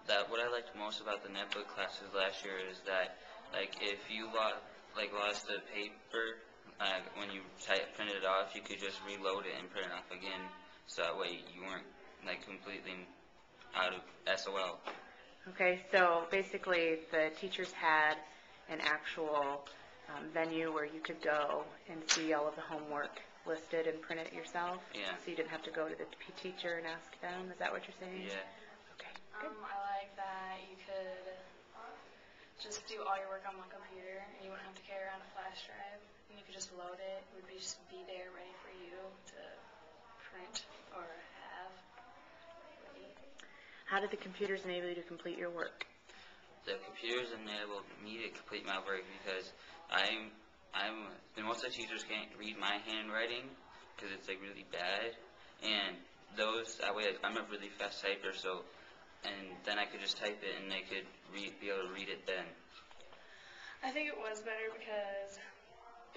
that what I liked most about the Netbook classes last year is that, like, if you lost the paper, when you printed it off, you could just reload it and print it off again, so that way you weren't like completely out of SOL. Okay, so basically the teachers had an actual venue where you could go and see all of the homework listed and print it yourself? Yeah. So you didn't have to go to the teacher and ask them? Is that what you're saying? Yeah. Okay. I like that you could just do all your work on one computer and you wouldn't have to carry around a flash drive. And you could just load it. It would just be there ready for you to print or have ready. How did the computers enable you to complete your work? The computers enabled me to complete my work because most of the teachers can't read my handwriting because it's like really bad, and that way I'm a really fast typer, and then I could just type it and they could be able to read it then. I think it was better because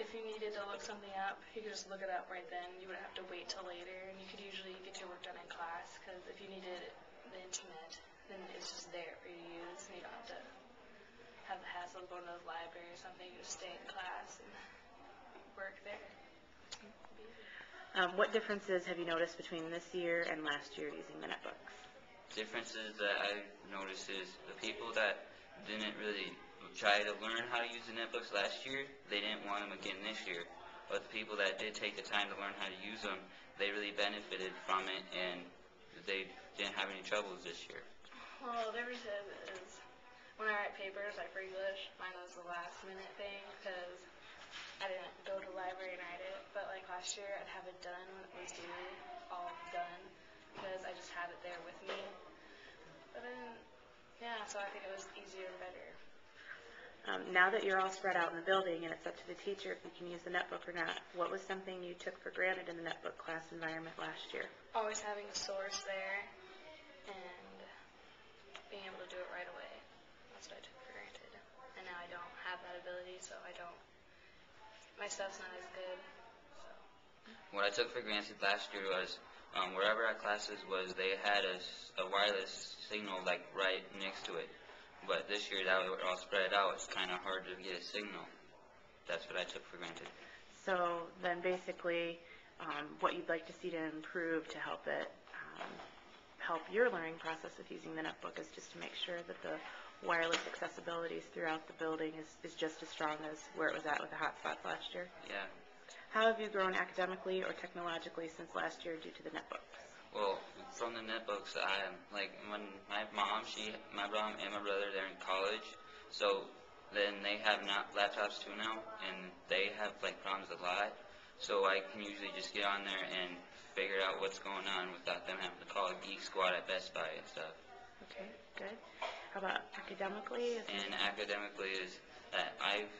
if you needed to look something up, you could just look it up right then. You wouldn't have to wait till later, and you could usually get your work done in class because if you needed the internet, then it's just there for you to use, and you don't have to have the hassle of going to the library or something. You just stay in class and work there. What differences have you noticed between this year and last year using the Netbooks? Differences that I've noticed is the people that didn't really try to learn how to use the Netbooks last year, they didn't want them again this year. But the people that did take the time to learn how to use them, they really benefited from it, and they didn't have any troubles this year. Well, the difference is when I write papers, like for English, mine was the last minute thing because I didn't go to the library and write it. But like last year, I'd have it done when it was due, all done, because I just had it there with me. But then, yeah, so I think it was easier and better. Now that you're all spread out in the building and it's up to the teacher if you can use the Netbook or not, what was something you took for granted in the Netbook class environment last year? Always having a source there and being able to do it right away. That's what I took for granted. And now I don't have that ability, so my stuff's not as good. So. What I took for granted last year was wherever our classes was, they had a wireless signal like right next to it. But this year that we were all spread out, it's kind of hard to get a signal. That's what I took for granted. So then basically what you'd like to see to improve to help help your learning process with using the Netbook is just to make sure that the wireless accessibilities throughout the building is just as strong as where it was at with the hotspots last year? Yeah. How have you grown academically or technologically since last year due to the Netbooks? Well, from the Netbooks, when my mom and my brother, they're in college, so then they have laptops too now, and they have like problems a lot, so I can usually just get on there and figure out what's going on without them having to call a Geek Squad at Best Buy and stuff. Okay, good. How about academically? And academically is that I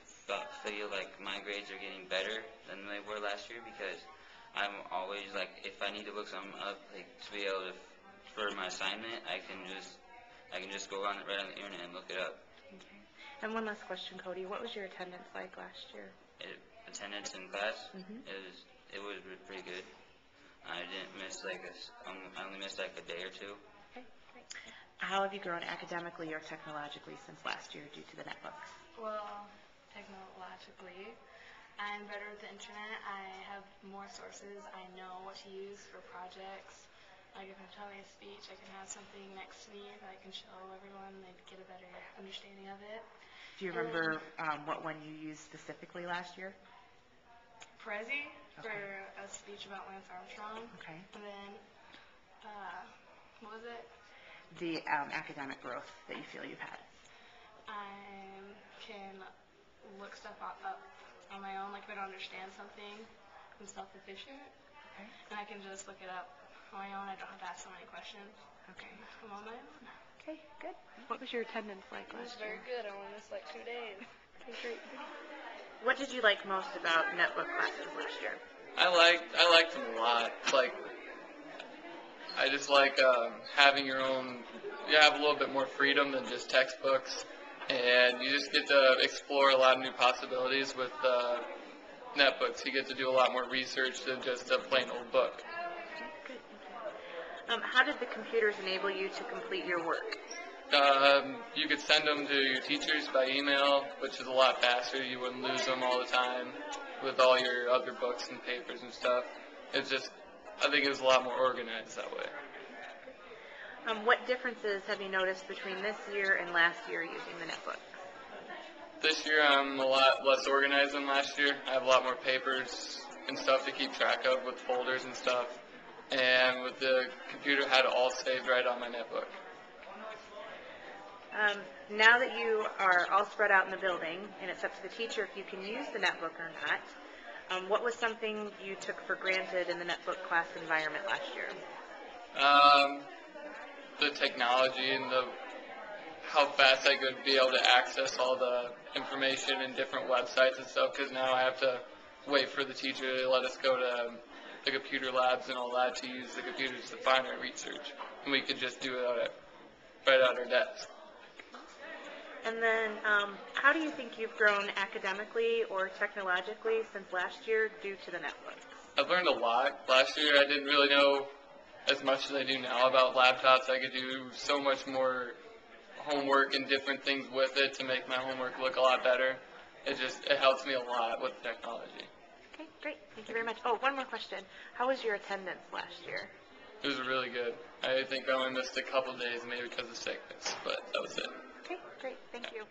feel like my grades are getting better than they were last year because I'm always like, if I need to look something up, like to be able to for my assignment, I can just go right on the internet and look it up. Okay. And one last question, Cody. What was your attendance like last year? Attendance in class it was pretty good. I didn't miss I only missed like a day or two. Okay, great. How have you grown academically or technologically since last year due to the Netbooks? Well, technologically, I'm better with the internet. I have more sources. I know what to use for projects. Like if I'm telling a speech, I can have something next to me that I can show everyone. They'd get a better understanding of it. Do you remember what one you used specifically last year? Prezi for a speech about Lance Armstrong. Okay. And then, what was it? The academic growth that you feel you've had. I can look stuff up on my own. Like if I don't understand something, I'm self-efficient. Okay. And I can just look it up on my own. I don't have to ask so many questions. Okay. I'm on my own. Okay, good. What was your attendance like last year? It was very good. I only missed like 2 days. Okay, great. What did you like most about Netbook classes last year? I liked them a lot. I just like having your own. You have a little bit more freedom than just textbooks, and you just get to explore a lot of new possibilities with Netbooks. You get to do a lot more research than just a plain old book. Good. How did the computers enable you to complete your work? You could send them to your teachers by email, which is a lot faster. You wouldn't lose them all the time with all your other books and papers and stuff. It's just, I think it was a lot more organized that way. What differences have you noticed between this year and last year using the netbook? This year I'm a lot less organized than last year. I have a lot more papers and stuff to keep track of with folders and stuff. And with the computer, I had it all saved right on my netbook. Now that you are all spread out in the building, and it's up to the teacher if you can use the netbook or not, what was something you took for granted in the netbook class environment last year? The technology and how fast I could be able to access all the information and different websites and stuff, because now I have to wait for the teacher to let us go to the computer labs and all that to use the computers to find our research. And we could just do it right at our desk. And then, how do you think you've grown academically or technologically since last year due to the netbooks? I've learned a lot. Last year I didn't really know as much as I do now about laptops. I could do so much more homework and different things with it to make my homework look a lot better. It helps me a lot with technology. Okay, great. Thank you very much. Oh, one more question. How was your attendance last year? It was really good. I think I only missed a couple days maybe because of sickness, but that was it. Okay, great. Thank you.